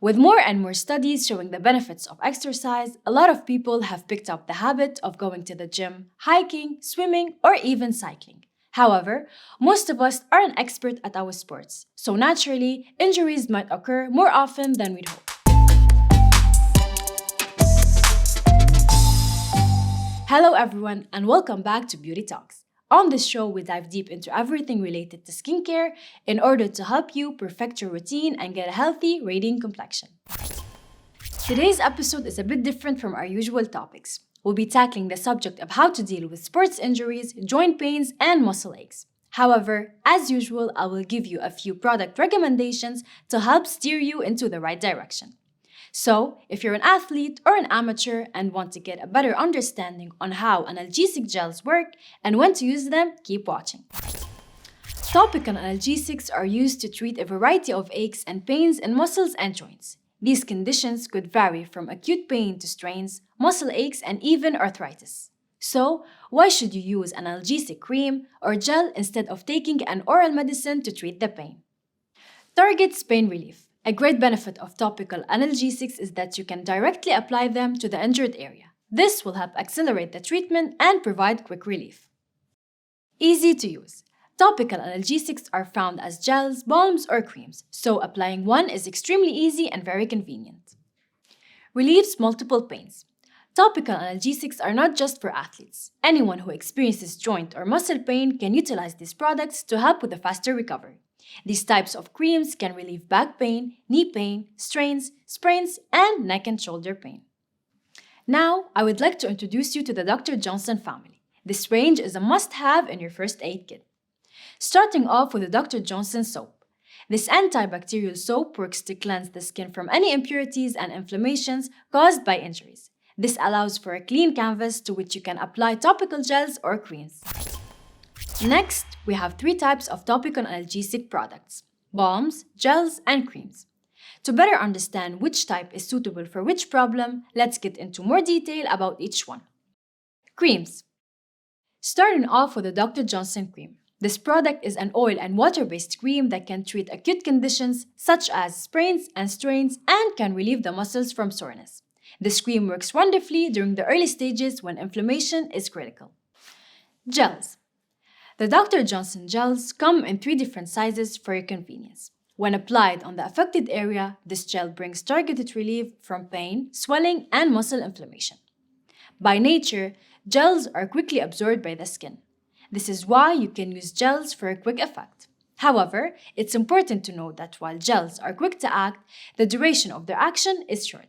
With more and more studies showing the benefits of exercise, a lot of people have picked up the habit of going to the gym, hiking, swimming, or even cycling. However, most of us aren't expert at our sports, so naturally, injuries might occur more often than we'd hope. Hello everyone, and welcome back to Beauty Talks. On this show, we dive deep into everything related to skincare in order to help you perfect your routine and get a healthy, radiant complexion. Today's episode is a bit different from our usual topics. We'll be tackling the subject of how to deal with sports injuries, joint pains, and muscle aches. However, as usual, I will give you a few product recommendations to help steer you into the right direction. So, if you're an athlete or an amateur and want to get a better understanding on how analgesic gels work and when to use them, keep watching. Topical analgesics are used to treat a variety of aches and pains in muscles and joints. These conditions could vary from acute pain to strains, muscle aches, and even arthritis. So, why should you use an analgesic cream or gel instead of taking an oral medicine to treat the pain? Targets pain relief. A great benefit of topical analgesics is that you can directly apply them to the injured area. This will help accelerate the treatment and provide quick relief. Easy to use. Topical analgesics are found as gels, balms, or creams, so applying one is extremely easy and very convenient. Relieves multiple pains. Topical analgesics are not just for athletes. Anyone who experiences joint or muscle pain can utilize these products to help with a faster recovery. These types of creams can relieve back pain, knee pain, strains, sprains, and neck and shoulder pain. Now, I would like to introduce you to the Dr. Johnson family. This range is a must-have in your first aid kit. Starting off with the Dr. Johnson soap. This antibacterial soap works to cleanse the skin from any impurities and inflammations caused by injuries. This allows for a clean canvas to which you can apply topical gels or creams. Next, we have three types of topical analgesic products: balms, gels, and creams. To better understand which type is suitable for which problem, let's get into more detail about each one. Creams. Starting off with the Dr. Johnson cream. This product is an oil and water-based cream that can treat acute conditions such as sprains and strains and can relieve the muscles from soreness. This cream works wonderfully during the early stages when inflammation is critical. Gels. The Dr. Johnson gels come in 3 different sizes for your convenience. When applied on the affected area, this gel brings targeted relief from pain, swelling, and muscle inflammation. By nature, gels are quickly absorbed by the skin. This is why you can use gels for a quick effect. However, it's important to note that while gels are quick to act, the duration of their action is short.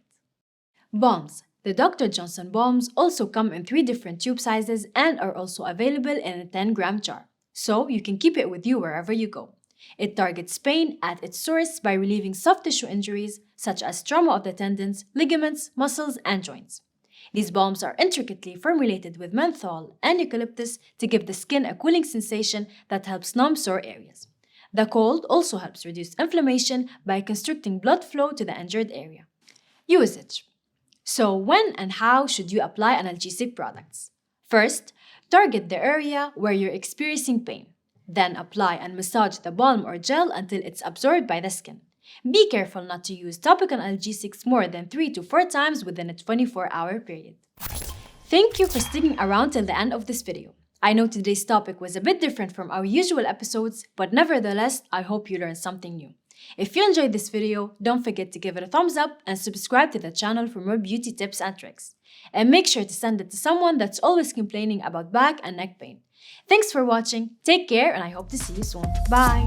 Balms. The Dr. Johnson balms also come in 3 different tube sizes and are also available in a 10-gram jar, so you can keep it with you wherever you go. It targets pain at its source by relieving soft tissue injuries such as trauma of the tendons, ligaments, muscles, and joints. These balms are intricately formulated with menthol and eucalyptus to give the skin a cooling sensation that helps numb sore areas. The cold also helps reduce inflammation by constricting blood flow to the injured area. Usage. So, when and how should you apply analgesic products? First, target the area where you're experiencing pain. Then apply and massage the balm or gel until it's absorbed by the skin. Be careful not to use topical analgesics more than 3 to 4 times within a 24-hour period. Thank you for sticking around till the end of this video. I know today's topic was a bit different from our usual episodes, but nevertheless, I hope you learned something new. If you enjoyed this video, don't forget to give it a thumbs up and subscribe to the channel for more beauty tips and tricks. And make sure to send it to someone that's always complaining about back and neck pain. Thanks for watching, take care, and I hope to see you soon. Bye!